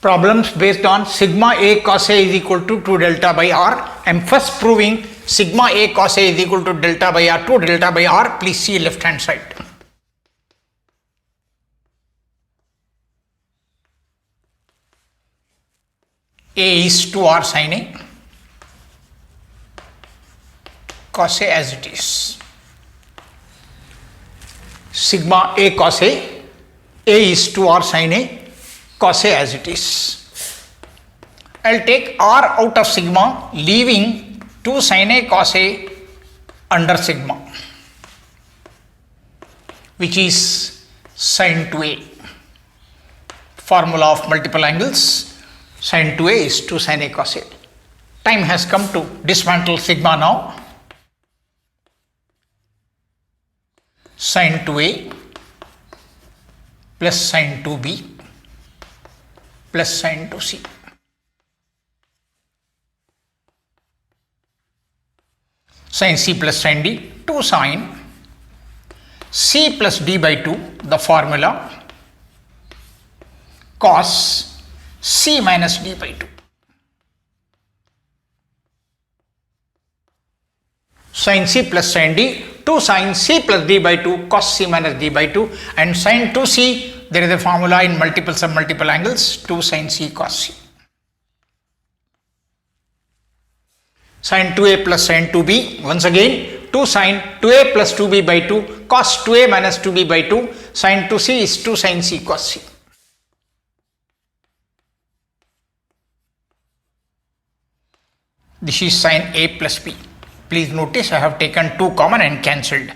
problems based on sigma A cos A is equal to 2 delta by R. I am first proving sigma A cos A is equal to delta by R, 2 delta by R. Please see left hand side. A is 2R sin A, cos A as it is. Sigma A cos A is 2R sin A, cos A as it is. I will take R out of sigma, leaving 2 sin A cos A under sigma, which is sin 2A. Formula of multiple angles, sin 2A is 2 sin A cos A. Time has come to dismantle sigma now. Sin 2A plus sin 2B plus sin 2C. Sin C plus sin D, 2 sin C plus D by 2, the formula cos C minus D by 2. Sin C plus sin D, 2 sin C plus D by 2 cos C minus D by 2, and sin 2C, there is a formula in multiples of multiple angles, 2 sin C cos C. Sin 2A plus sin 2B, once again 2 sin 2A plus 2B by 2 cos 2A minus 2B by 2, sin 2C is 2 sin C cos C. This is sin A plus B. Please notice I have taken 2 common and cancelled.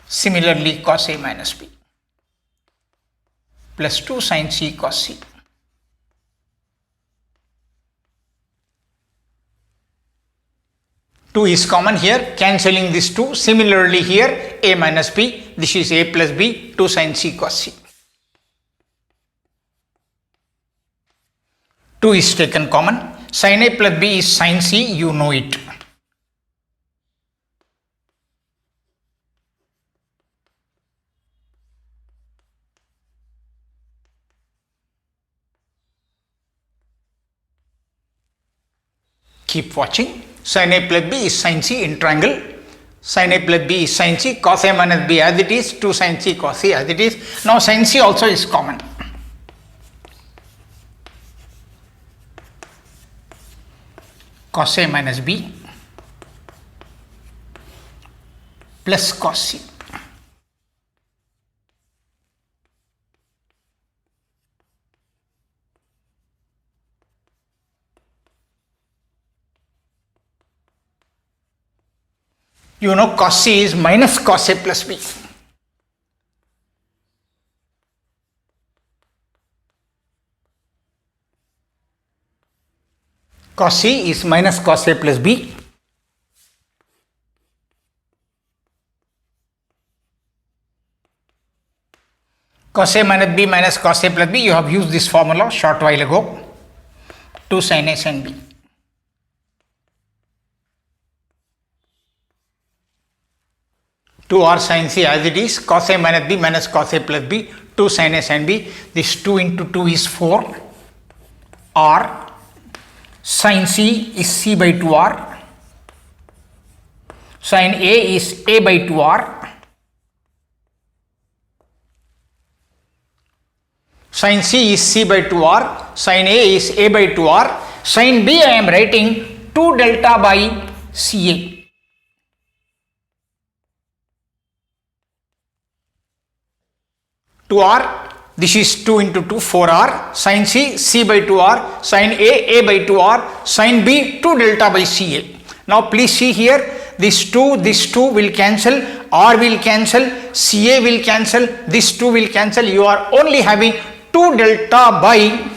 Similarly, cos A minus B plus 2 sin C cos C. Two is common here, cancelling this 2. Similarly here, A minus B, this is A plus B, 2 sin C cos C. 2 is taken common. Sin A plus B is sin C, you know it. Keep watching. Sin A plus B is sin C in triangle. Sin A plus B is sin C, cos A minus B as it is, 2 sin C cos C as it is. Now sin C also is common. Cos A minus B plus cos C. You know cos C is minus cos A plus B. Cos C is minus cos A plus B. Cos A minus B minus cos A plus B, you have used this formula short while ago. 2 sin A sin B. Two R sin C as it is, cos A minus B minus cos A plus B, 2 sin A sin B. This 2 into 2 is 4. R sin C is C by 2R. Sin A is A by 2R. Sin C is C by 2R. Sin A is A by 2R. Sin B I am writing 2 delta by CA. 2R, this is 2 into 2, 4R, sin C, C by 2R, sin A by 2R, sin B, 2 delta by CA. Now please see here, this 2 will cancel, R will cancel, CA will cancel, this 2 will cancel, you are only having 2 delta by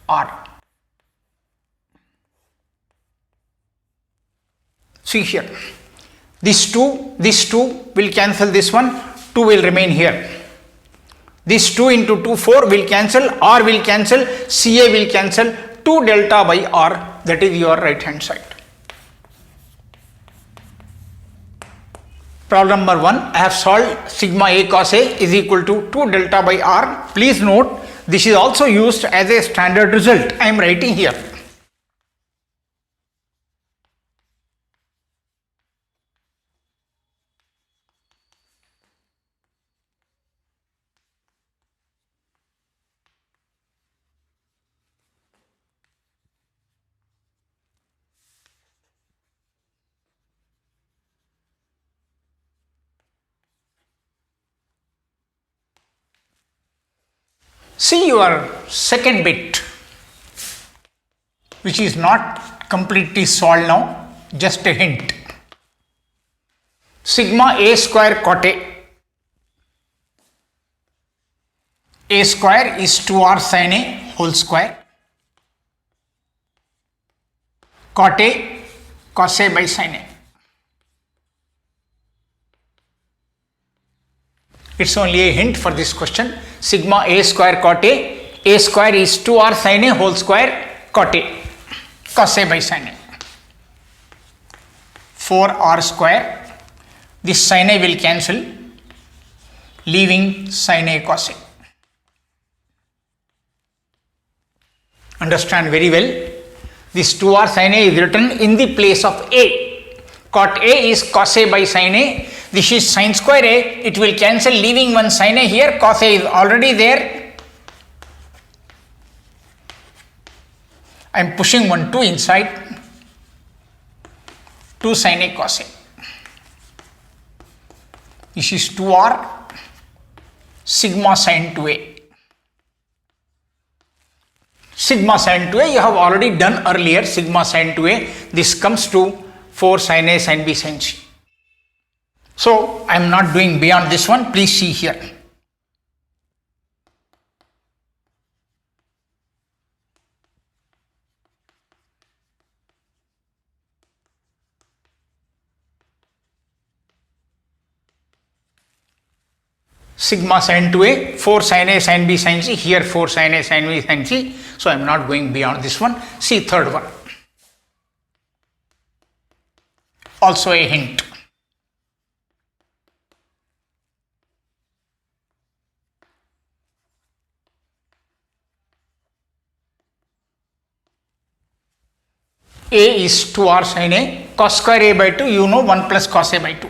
R. See here, this 2 will cancel this one, 2 will remain here. This 2 into 2, 4 will cancel, R will cancel, CA will cancel, 2 delta by R, that is your right hand side. problem number 1, I have solved sigma A cos A is equal to 2 delta by R. Please note, this is also used as a standard result. I am writing here. See your second bit, which is not completely solved now, just a hint. Sigma A square cot A square is 2R sin A whole square, cot A cos A by sin A. It's only a hint for this question. Sigma A square cot A square is 2R sin A whole square cot A, cos A by sin A. 4R square, this sin A will cancel, leaving sin A cos A. Understand very well, this 2R sin A is written in the place of A. Cot A is cos A by sin A. This is sin square A, it will cancel, leaving one sin A here, cos A is already there. I am pushing 1 2 inside, 2 sin A cos A. This is 2R sigma sin 2A. Sigma sin 2A you have already done earlier, sigma sin 2A. This comes to 4 sin A sin B sin C. So I am not doing beyond this one, please see here. Sigma sin 2A, 4 sin A sin B sin C, here 4 sin A sin B sin C. So I am not going beyond this one. See third one. Also a hint. A is 2R sin A, cos square A by 2, you know 1 plus cos A by 2.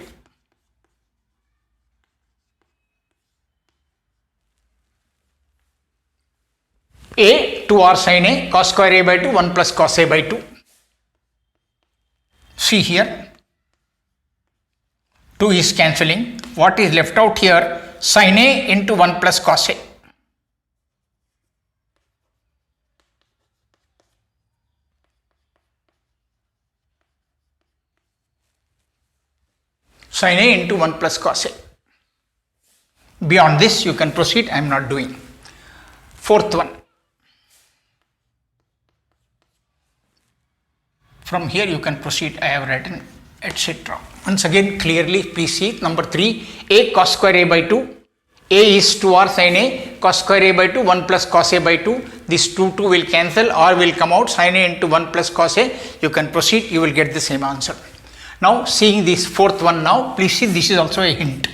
A 2R sin A, cos square A by 2, 1 plus cos A by 2. See here, 2 is cancelling. What is left out here? Sin A into 1 plus cos A. Sin A into 1 plus cos A. Beyond this you can proceed, I am not doing. Fourth one. From here you can proceed, I have written, etc. Once again clearly please see number 3, A cos square A by 2. A is 2R sin A, cos square A by 2, 1 plus cos A by 2. This 2 will cancel, R will come out, sin A into 1 plus cos A. You can proceed, you will get the same answer. Now seeing this fourth one now, please see this is also a hint.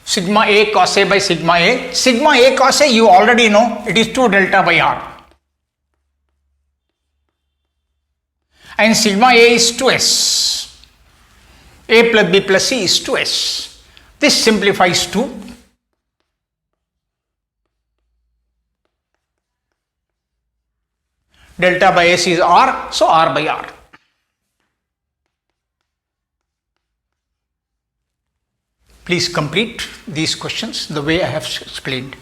Sigma A cos A by sigma A. Sigma A cos A you already know, it is 2 delta by R. And sigma A is 2S. A plus B plus C is 2S. This simplifies to delta by S is R, so R by R. Please complete these questions the way I have explained.